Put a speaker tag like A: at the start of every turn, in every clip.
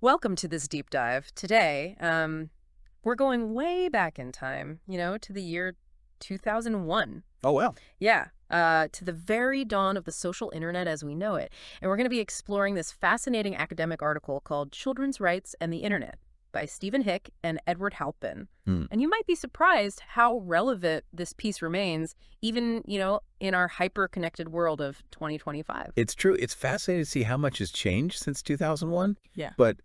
A: Welcome to this deep dive. Today, we're going way back in time, to the year 2001.
B: Oh, well.
A: Yeah, to the very dawn of the social internet as we know it. And we're going to be exploring this fascinating academic article called Children's Rights and the Internet by Stephen Hick and Edward Halpin.
B: Hmm.
A: And you might be surprised how relevant this piece remains, even, in our hyper-connected world of 2025.
B: It's true. It's fascinating to see how much has changed since 2001.
A: Yeah.
B: But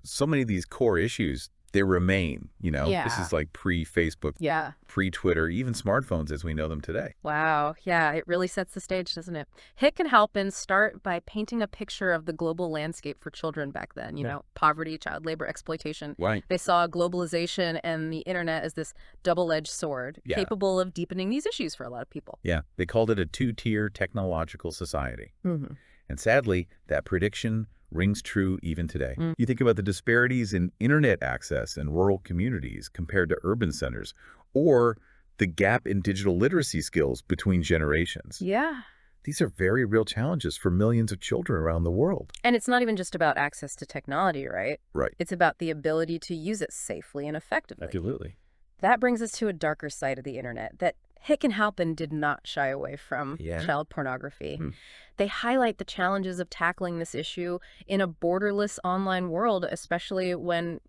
B: so many of these core issues, they remain, This
A: Yeah.
B: is like pre-Facebook,
A: Yeah.
B: pre-Twitter, even smartphones as we know them today.
A: Wow. Yeah, it really sets the stage, doesn't it? Hick and Halpin start by painting a picture of the global landscape for children back then, poverty, child labor, exploitation.
B: Right.
A: They saw globalization and the internet as this double-edged sword,
B: Yeah.
A: capable of deepening these issues for a lot of people.
B: Yeah. They called it a two-tier technological society.
A: Mm-hmm.
B: And sadly, that prediction rings true even today. You think about the disparities in internet access in rural communities compared to urban centers, or the gap in digital literacy skills between generations.
A: Yeah.
B: These are very real challenges for millions of children around the world.
A: And it's not even just about access to technology, right?
B: Right.
A: It's about the ability to use it safely and effectively.
B: Absolutely.
A: That brings us to a darker side of the internet that Hick and Halpin did not shy away from:
B: Yeah?
A: child pornography.
B: Hmm.
A: They highlight the challenges of tackling this issue in a borderless online world, especially when,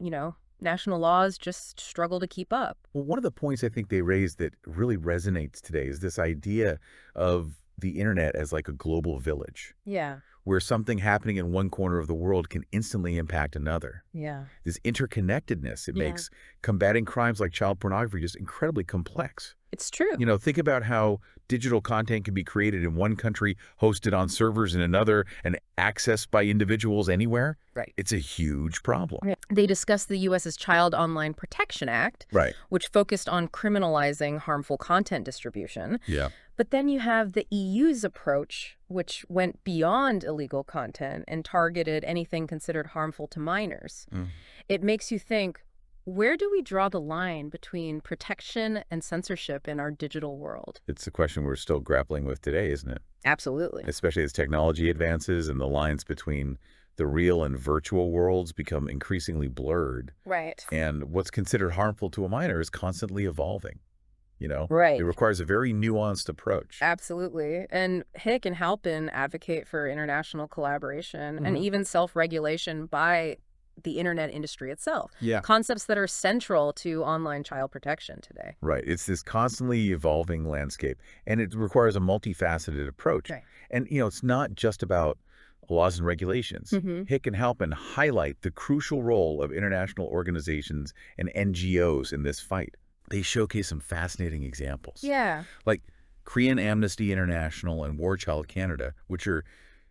A: national laws just struggle to keep up.
B: Well, one of the points I think they raised that really resonates today is this idea of the internet as like a global village,
A: Yeah,
B: where something happening in one corner of the world can instantly impact another.
A: yeah.
B: This interconnectedness, it
A: Yeah.
B: makes combating crimes like child pornography just incredibly complex.
A: It's true.
B: Think about how digital content can be created in one country, hosted on servers in another, and accessed by individuals anywhere.
A: Right.
B: It's a huge problem.
A: Yeah. They discussed the U.S.'s Child Online Protection Act,
B: Right.
A: which focused on criminalizing harmful content distribution.
B: Yeah.
A: But then you have the EU's approach, which went beyond illegal content and targeted anything considered harmful to minors.
B: Mm.
A: It makes you think, where do we draw the line between protection and censorship in our digital world?
B: It's a question we're still grappling with today, isn't it?
A: Absolutely.
B: Especially as technology advances and the lines between the real and virtual worlds become increasingly blurred.
A: Right.
B: And what's considered harmful to a minor is constantly evolving.
A: Right.
B: It requires a very nuanced approach.
A: Absolutely. And Hick and Halpin advocate for international collaboration and
B: Mhm.
A: even self-regulation by the internet industry itself.
B: Yeah.
A: Concepts that are central to online child protection today.
B: Right. It's this constantly evolving landscape, and it requires a multifaceted approach.
A: Right.
B: And, it's not just about laws and regulations.
A: Mm-hmm.
B: Hick and Halpin highlight the crucial role of international organizations and NGOs in this fight. They showcase some fascinating examples.
A: Yeah.
B: Like Korean Amnesty International and War Child Canada, which are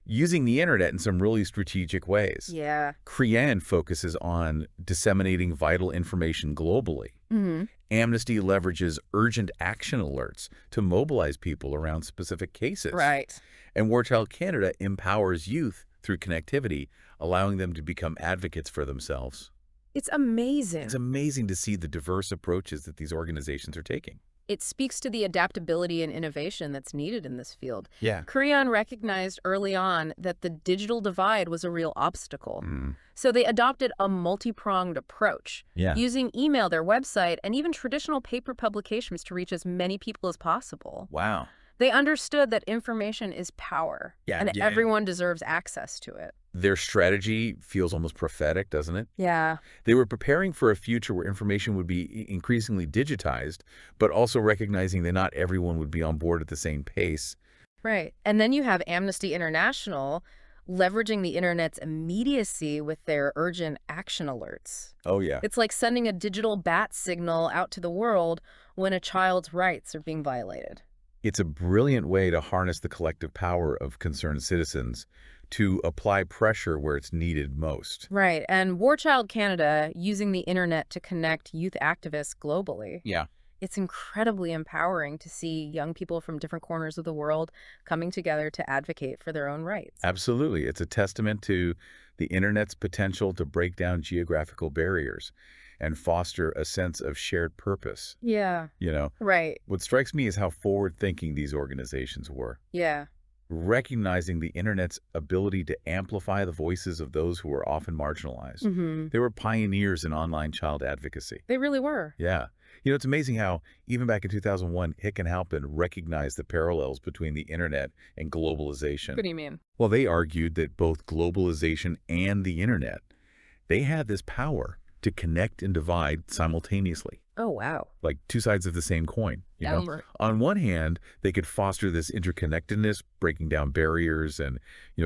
B: using the internet in some really strategic ways.
A: Yeah.
B: Korean focuses on disseminating vital information globally.
A: Mm-hmm.
B: Amnesty leverages urgent action alerts to mobilize people around specific cases.
A: Right.
B: And War Child Canada empowers youth through connectivity, allowing them to become advocates for themselves.
A: It's amazing.
B: It's amazing to see the diverse approaches that these organizations are taking.
A: It speaks to the adaptability and innovation that's needed in this field.
B: Yeah.
A: Korean recognized early on that the digital divide was a real obstacle.
B: Mm.
A: So they adopted a multi-pronged approach,
B: Yeah.
A: using email, their website, and even traditional paper publications to reach as many people as possible.
B: Wow.
A: They understood that information is power,
B: Yeah,
A: and
B: yeah.
A: everyone deserves access to it.
B: Their strategy feels almost prophetic, doesn't it?
A: Yeah.
B: They were preparing for a future where information would be increasingly digitized, but also recognizing that not everyone would be on board at the same pace.
A: Right. And then you have Amnesty International leveraging the internet's immediacy with their urgent action alerts.
B: Oh, yeah.
A: It's like sending a digital bat signal out to the world when a child's rights are being violated.
B: It's a brilliant way to harness the collective power of concerned citizens to apply pressure where it's needed most.
A: Right. And War Child Canada using the internet to connect youth activists globally.
B: Yeah.
A: It's incredibly empowering to see young people from different corners of the world coming together to advocate for their own rights.
B: Absolutely. It's a testament to the internet's potential to break down geographical barriers and foster a sense of shared purpose.
A: Yeah. Right.
B: What strikes me is how forward-thinking these organizations were.
A: Yeah.
B: recognizing the internet's ability to amplify the voices of those who were often marginalized.
A: Mm-hmm.
B: They were pioneers in online child advocacy.
A: They really were.
B: Yeah. It's amazing how, even back in 2001, Hick and Halpin recognized the parallels between the internet and globalization.
A: What do you mean?
B: Well, they argued that both globalization and the internet, they had this power to connect and divide simultaneously,
A: Oh, wow.
B: like two sides of the same coin.
A: Right.
B: On one hand, they could foster this interconnectedness, breaking down barriers and,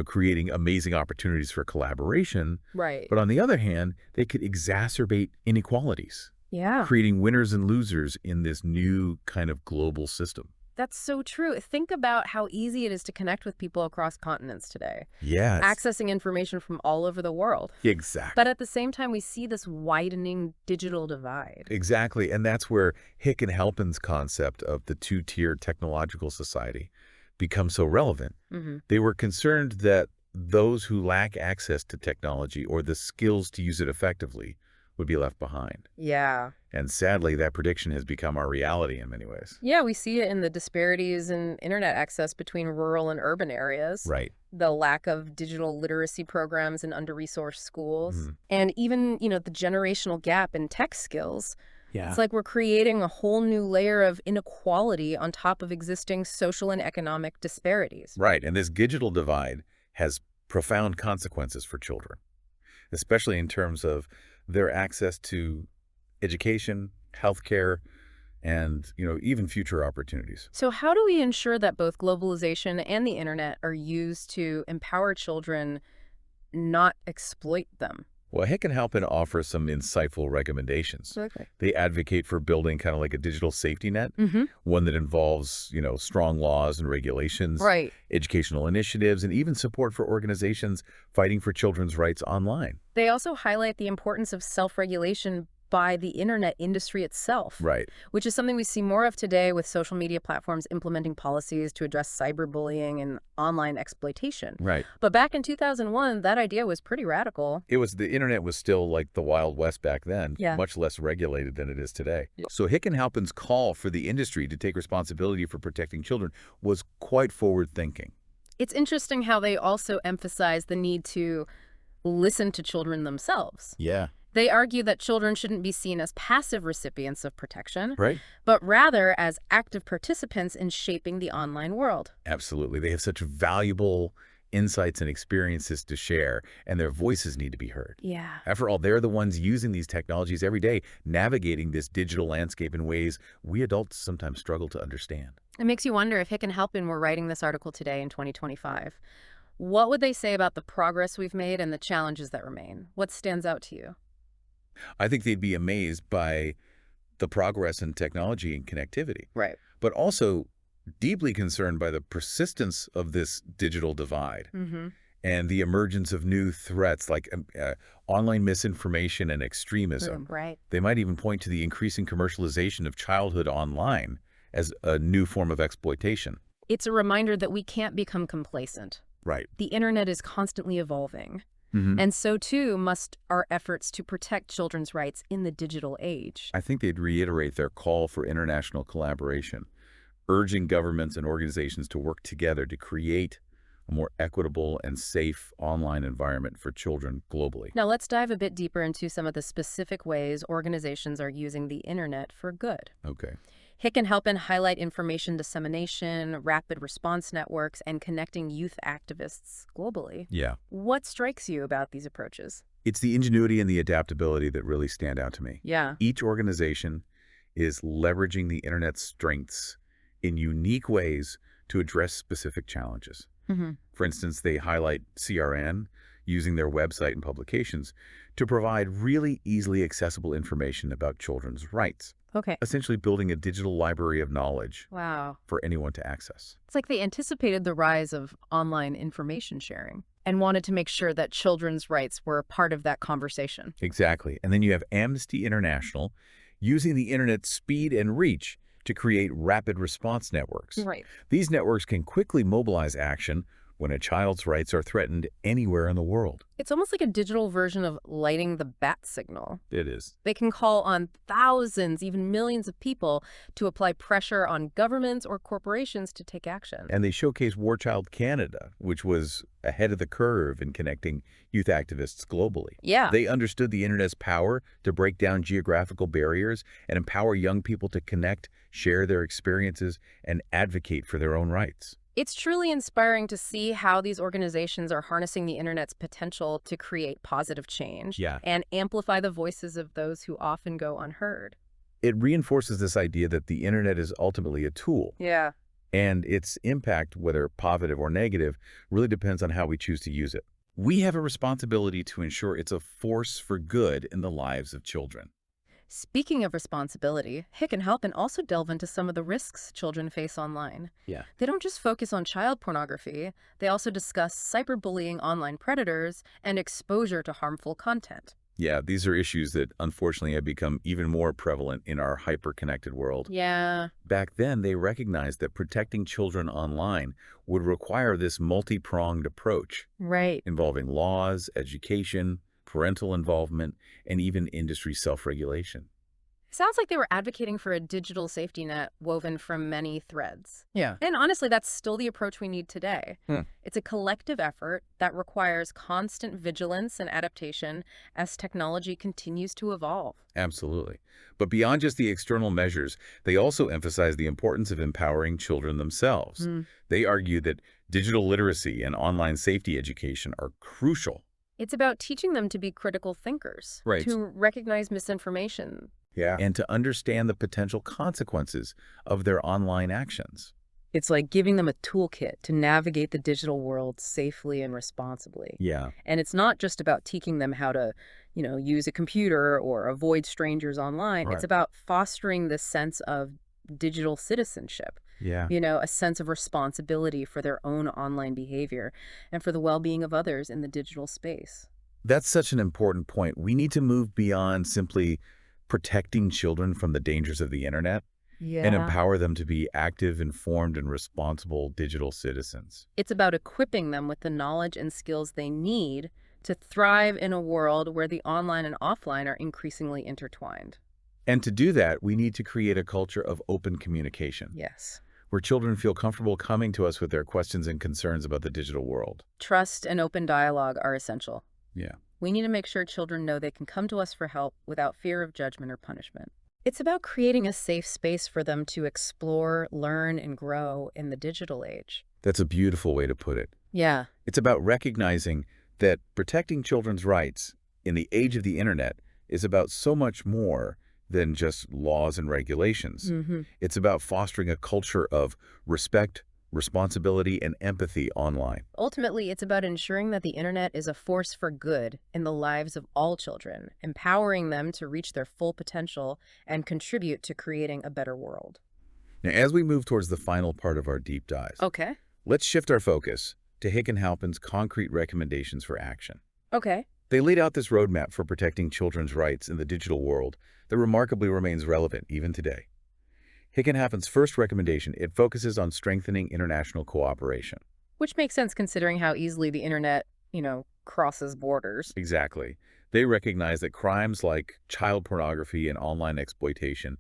B: creating amazing opportunities for collaboration.
A: Right.
B: But on the other hand, they could exacerbate inequalities,
A: Yeah.
B: creating winners and losers in this new kind of global system.
A: That's so true. Think about how easy it is to connect with people across continents today,
B: Yes,
A: accessing information from all over the world.
B: exactly.
A: But at the same time, we see this widening digital divide.
B: Exactly. And that's where Hick and Halpin's concept of the two-tier technological society becomes so relevant.
A: Mm-hmm.
B: They were concerned that those who lack access to technology or the skills to use it effectively would be left behind.
A: Yeah.
B: And sadly, that prediction has become our reality in many ways.
A: Yeah, we see it in the disparities in internet access between rural and urban areas,
B: Right.
A: the lack of digital literacy programs in under-resourced schools,
B: Mhm.
A: and even, the generational gap in tech skills.
B: Yeah.
A: It's like we're creating a whole new layer of inequality on top of existing social and economic disparities.
B: Right. And this digital divide has profound consequences for children, especially in terms of their access to education, healthcare, and, even future opportunities.
A: So how do we ensure that both globalization and the internet are used to empower children, not exploit them?
B: Well, Hick and Halpin offer some insightful recommendations.
A: Okay.
B: They advocate for building kind of like a digital safety net,
A: Mm-hmm.
B: one that involves, strong laws and regulations,
A: Right.
B: educational initiatives, and even support for organizations fighting for children's rights online.
A: They also highlight the importance of self-regulation by the internet industry itself,
B: Right.
A: which is something we see more of today with social media platforms implementing policies to address cyberbullying and online exploitation.
B: Right.
A: But back in 2001, that idea was pretty radical.
B: The internet was still like the Wild West back then,
A: Yeah.
B: much less regulated than it is today.
A: Yeah.
B: So Hick and Halpin's call for the industry to take responsibility for protecting children was quite forward-thinking.
A: It's interesting how they also emphasize the need to listen to children themselves.
B: Yeah.
A: They argue that children shouldn't be seen as passive recipients of protection,
B: Right?
A: but rather as active participants in shaping the online world.
B: Absolutely. They have such valuable insights and experiences to share, and their voices need to be heard.
A: Yeah.
B: After all, they're the ones using these technologies every day, navigating this digital landscape in ways we adults sometimes struggle to understand.
A: It makes you wonder if Hick and Halpin were writing this article today in 2025. What would they say about the progress we've made and the challenges that remain? What stands out to you?
B: I think they'd be amazed by the progress in technology and connectivity,
A: Right.
B: but also deeply concerned by the persistence of this digital divide
A: Mm-hmm.
B: and the emergence of new threats like online misinformation and extremism.
A: Right.
B: They might even point to the increasing commercialization of childhood online as a new form of exploitation.
A: It's a reminder that we can't become complacent.
B: Right.
A: The internet is constantly evolving.
B: Mhm.
A: And so, too, must our efforts to protect children's rights in the digital age.
B: I think they'd reiterate their call for international collaboration, urging governments and organizations to work together to create a more equitable and safe online environment for children globally.
A: Now, let's dive a bit deeper into some of the specific ways organizations are using the internet for good.
B: Okay.
A: Hick and Halpin highlight information dissemination, rapid response networks, and connecting youth activists globally.
B: Yeah.
A: What strikes you about these approaches?
B: It's the ingenuity and the adaptability that really stand out to me.
A: Yeah.
B: Each organization is leveraging the internet's strengths in unique ways to address specific challenges.
A: Mm-hmm.
B: For instance, they highlight CRN using their website and publications to provide really easily accessible information about children's rights,
A: Okay.
B: essentially building a digital library of knowledge
A: Wow.
B: for anyone to access.
A: It's like they anticipated the rise of online information sharing and wanted to make sure that children's rights were a part of that conversation.
B: Exactly. And then you have Amnesty International using the internet's speed and reach to create rapid response networks.
A: Right.
B: These networks can quickly mobilize action, when a child's rights are threatened anywhere in the world.
A: It's almost like a digital version of lighting the bat signal.
B: It is.
A: They can call on thousands, even millions of people to apply pressure on governments or corporations to take action.
B: And they showcase War Child Canada, which was ahead of the curve in connecting youth activists globally.
A: Yeah.
B: They understood the internet's power to break down geographical barriers and empower young people to connect, share their experiences, and advocate for their own rights.
A: It's truly inspiring to see how these organizations are harnessing the internet's potential to create positive change and amplify the voices of those who often go unheard.
B: It reinforces this idea that the internet is ultimately a tool.
A: Yeah.
B: And its impact, whether positive or negative, really depends on how we choose to use it. We have a responsibility to ensure it's a force for good in the lives of children.
A: Speaking of responsibility, Hick and Halpin also delve into some of the risks children face online.
B: Yeah.
A: They don't just focus on child pornography, they also discuss cyberbullying online predators and exposure to harmful content.
B: Yeah, these are issues that unfortunately have become even more prevalent in our hyper-connected world.
A: Yeah.
B: Back then, they recognized that protecting children online would require this multi-pronged approach,
A: Right.
B: involving laws, education, parental involvement, and even industry self-regulation.
A: Sounds like they were advocating for a digital safety net woven from many threads.
B: Yeah.
A: And honestly, that's still the approach we need today.
B: Hmm.
A: It's a collective effort that requires constant vigilance and adaptation as technology continues to evolve.
B: Absolutely. But beyond just the external measures, they also emphasize the importance of empowering children themselves. They argue that digital literacy and online safety education are crucial.
A: It's about teaching them to be critical thinkers, to recognize misinformation.
B: Yeah. And to understand the potential consequences of their online actions.
A: It's like giving them a toolkit to navigate the digital world safely and responsibly.
B: Yeah.
A: And it's not just about teaching them how to, use a computer or avoid strangers online. It's about fostering this sense of digital citizenship.
B: Yeah.
A: A sense of responsibility for their own online behavior and for the well-being of others in the digital space.
B: That's such an important point. We need to move beyond simply protecting children from the dangers of the internet and empower them to be active, informed, and responsible digital citizens.
A: It's about equipping them with the knowledge and skills they need to thrive in a world where the online and offline are increasingly intertwined.
B: And to do that, we need to create a culture of open communication.
A: Yes.
B: Where children feel comfortable coming to us with their questions and concerns about the digital world.
A: Trust and open dialogue are essential.
B: Yeah.
A: We need to make sure children know they can come to us for help without fear of judgment or punishment. It's about creating a safe space for them to explore, learn, and grow in the digital age.
B: That's a beautiful way to put it.
A: Yeah.
B: It's about recognizing that protecting children's rights in the age of the internet is about so much more than just laws and regulations. It's about fostering a culture of respect, responsibility, and empathy online.
A: Ultimately, it's about ensuring that the internet is a force for good in the lives of all children, empowering them to reach their full potential and contribute to creating a better world.
B: Now, as we move towards the final part of our deep dive, let's shift our focus to Hick and Halpin's concrete recommendations for action. They laid out this roadmap for protecting children's rights in the digital world that remarkably remains relevant even today. Hick and Halpin's first recommendation, it focuses on strengthening international cooperation.
A: Which makes sense considering how easily the internet, crosses borders.
B: Exactly. They recognize that crimes like child pornography and online exploitation,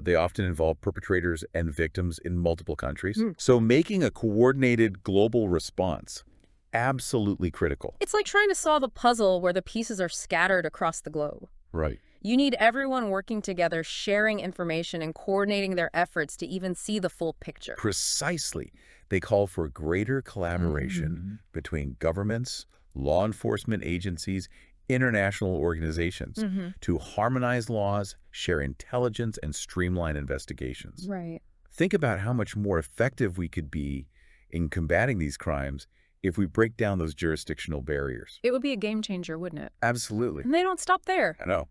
B: they often involve perpetrators and victims in multiple countries. So making a coordinated global response, absolutely critical.
A: It's like trying to solve a puzzle where the pieces are scattered across the globe.
B: Right.
A: You need everyone working together, sharing information, and coordinating their efforts to even see the full picture.
B: Precisely. They call for greater collaboration between governments, law enforcement agencies, international organizations to harmonize laws, share intelligence, and streamline investigations.
A: Right.
B: Think about how much more effective we could be in combating these crimes if we break down those jurisdictional barriers.
A: It would be a game changer, wouldn't it?
B: Absolutely.
A: And they don't stop there.
B: I know.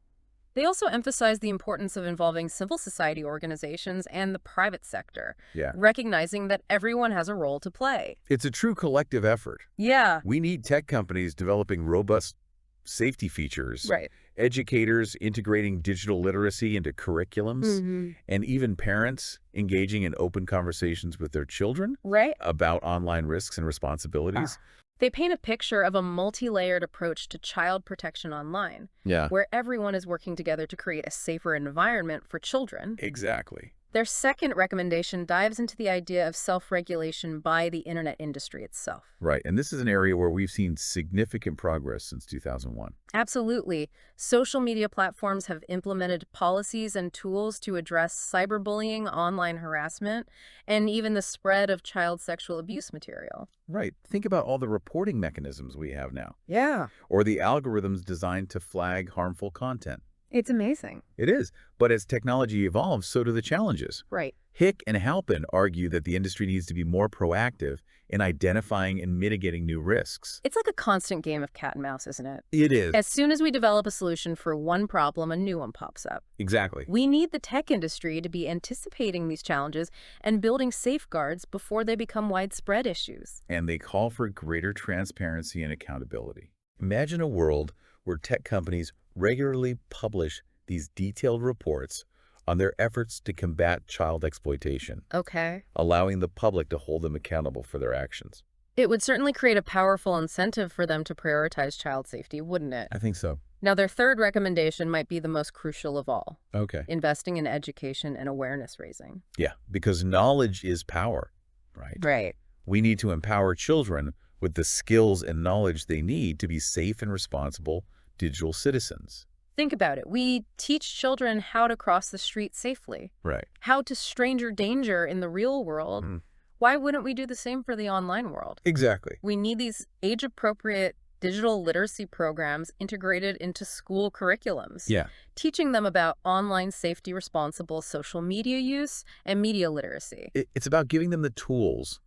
A: They also emphasize the importance of involving civil society organizations and the private sector, recognizing that everyone has a role to play.
B: It's a true collective effort.
A: Yeah.
B: We need tech companies developing robust safety features,
A: Right.
B: educators integrating digital literacy into curriculums, and even parents engaging in open conversations with their children
A: Right.
B: about online risks and responsibilities.
A: They paint a picture of a multi-layered approach to child protection online,
B: Yeah,
A: where everyone is working together to create a safer environment for children.
B: exactly.
A: Their second recommendation dives into the idea of self-regulation by the internet industry itself.
B: Right, and this is an area where we've seen significant progress since 2001.
A: Absolutely. Social media platforms have implemented policies and tools to address cyberbullying, online harassment, and even the spread of child sexual abuse material.
B: Right, think about all the reporting mechanisms we have now,
A: Yeah.
B: or the algorithms designed to flag harmful content.
A: It's amazing.
B: It is, but as technology evolves, so do the challenges.
A: Right.
B: Hick and Halpin argue that the industry needs to be more proactive in identifying and mitigating new risks.
A: It's like a constant game of cat and mouse, isn't it?
B: It is.
A: As soon as we develop a solution for one problem, a new one pops up.
B: Exactly.
A: We need the tech industry to be anticipating these challenges and building safeguards before they become widespread issues.
B: And they call for greater transparency and accountability. Imagine a world where tech companies regularly publish these detailed reports on their efforts to combat child exploitation,
A: Okay.
B: allowing the public to hold them accountable for their actions.
A: It would certainly create a powerful incentive for them to prioritize child safety, wouldn't it?
B: I think so.
A: Now, their third recommendation might be the most crucial of all,
B: Okay.
A: investing in education and awareness raising.
B: Yeah, because knowledge is power, right?
A: Right.
B: We need to empower children with the skills and knowledge they need to be safe and responsible digital citizens.
A: Think about it. We teach children how to cross the street safely,
B: Right.
A: how to stranger danger in the real world. Why wouldn't we do the same for the online world?
B: Exactly.
A: We need these age-appropriate digital literacy programs integrated into school curriculums,
B: Yeah.
A: teaching them about online safety, responsible social media use, and media literacy.
B: It's about giving them the tools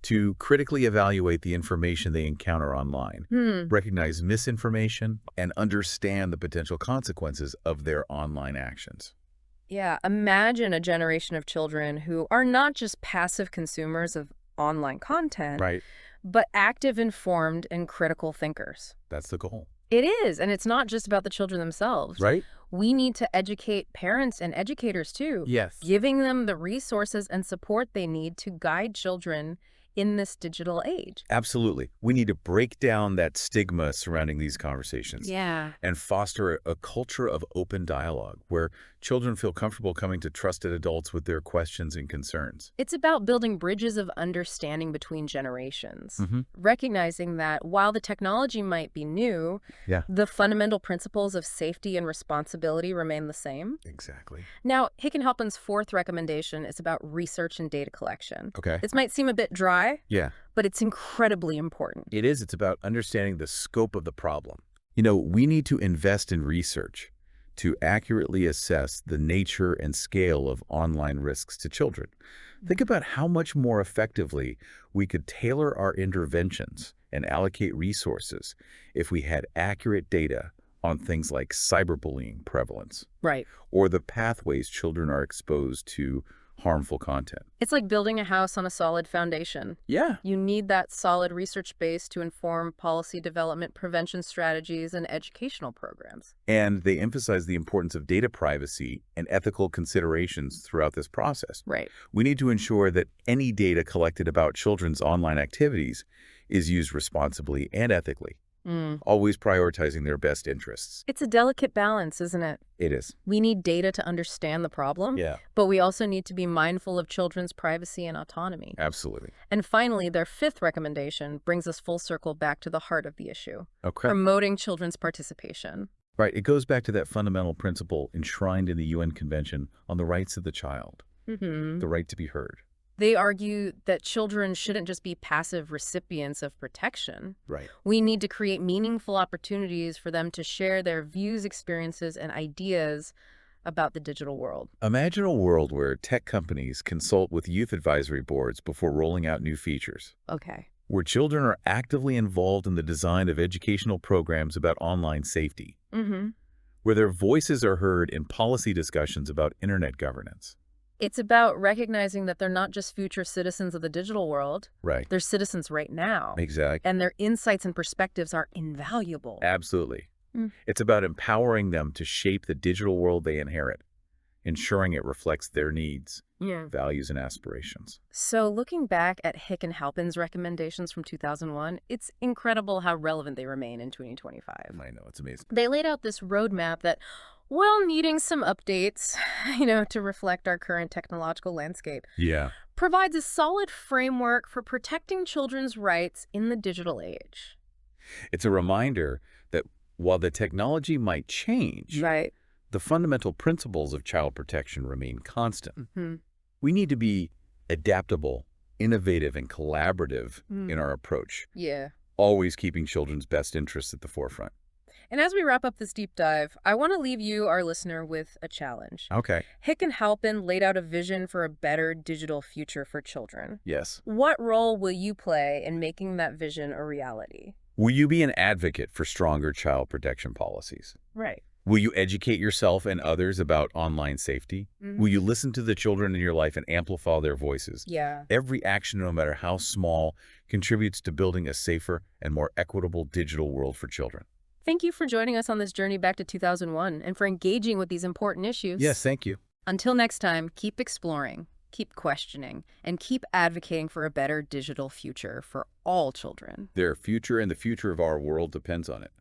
B: to critically evaluate the information they encounter online, recognize misinformation, and understand the potential consequences of their online actions.
A: Yeah, imagine a generation of children who are not just passive consumers of online content,
B: Right.
A: but active, informed, and critical thinkers.
B: That's the goal.
A: It is, and it's not just about the children themselves.
B: Right?
A: We need to educate parents and educators too,
B: Yes.
A: giving them the resources and support they need to guide children in this digital age.
B: Absolutely. We need to break down that stigma surrounding these conversations.
A: Yeah.
B: And foster a culture of open dialogue where children feel comfortable coming to trusted adults with their questions and concerns.
A: It's about building bridges of understanding between generations,
B: Mm-hmm.
A: recognizing that while the technology might be new,
B: Yeah.
A: the fundamental principles of safety and responsibility remain the same.
B: Exactly.
A: Now, Hick and Halpin's fourth recommendation is about research and data collection.
B: Okay.
A: This might seem a bit dry,
B: Yeah.
A: but it's incredibly important.
B: It is. It's about understanding the scope of the problem. You know, we need to invest in research to accurately assess the nature and scale of online risks to children. Think about how much more effectively we could tailor our interventions and allocate resources if we had accurate data on things like cyberbullying prevalence
A: Right.
B: or the pathways children are exposed to harmful content.
A: It's like building a house on a solid foundation.
B: Yeah.
A: You need that solid research base to inform policy development, prevention strategies, and educational programs.
B: And they emphasize the importance of data privacy and ethical considerations throughout this process.
A: Right.
B: We need to ensure that any data collected about children's online activities is used responsibly and ethically, always prioritizing their best interests.
A: It's a delicate balance, isn't it?
B: It is.
A: We need data to understand the problem,
B: Yeah,
A: but we also need to be mindful of children's privacy and autonomy.
B: absolutely.
A: And finally, their fifth recommendation brings us full circle back to the heart of the issue,
B: Okay.
A: promoting children's participation.
B: Right. It goes back to that fundamental principle enshrined in the UN Convention on the rights of the child, the right to be heard.
A: They argue that children shouldn't just be passive recipients of protection.
B: Right.
A: We need to create meaningful opportunities for them to share their views, experiences, and ideas about the digital world.
B: Imagine a world where tech companies consult with youth advisory boards before rolling out new features,
A: Okay.
B: where children are actively involved in the design of educational programs about online safety, where their voices are heard in policy discussions about internet governance.
A: It's about recognizing that they're not just future citizens of the digital world.
B: Right.
A: They're citizens right now.
B: Exactly.
A: And their insights and perspectives are invaluable.
B: Absolutely.
A: Mm.
B: It's about empowering them to shape the digital world they inherit, ensuring it reflects their needs,
A: Yeah.
B: values, and aspirations.
A: So looking back at Hick and Halpin's recommendations from 2001, it's incredible how relevant they remain in 2025.
B: I know, it's amazing.
A: They laid out this roadmap that, while needing some updates, to reflect our current technological landscape,
B: Yeah.
A: provides a solid framework for protecting children's rights in the digital age.
B: It's a reminder that while the technology might change,
A: Right.
B: the fundamental principles of child protection remain constant.
A: Hmm.
B: We need to be adaptable, innovative, and collaborative in our approach,
A: Yeah.
B: always keeping children's best interests at the forefront.
A: And as we wrap up this deep dive, I want to leave you, our listener, with a challenge.
B: Okay.
A: Hick and Halpin laid out a vision for a better digital future for children.
B: Yes.
A: What role will you play in making that vision a reality?
B: Will you be an advocate for stronger child protection policies?
A: Right.
B: Will you educate yourself and others about online safety? Will you listen to the children in your life and amplify their voices?
A: Yeah.
B: Every action, no matter how small, contributes to building a safer and more equitable digital world for children.
A: Thank you for joining us on this journey back to 2001 and for engaging with these important issues.
B: Yes, thank you.
A: Until next time, keep exploring, keep questioning, and keep advocating for a better digital future for all children.
B: Their future and the future of our world depends on it.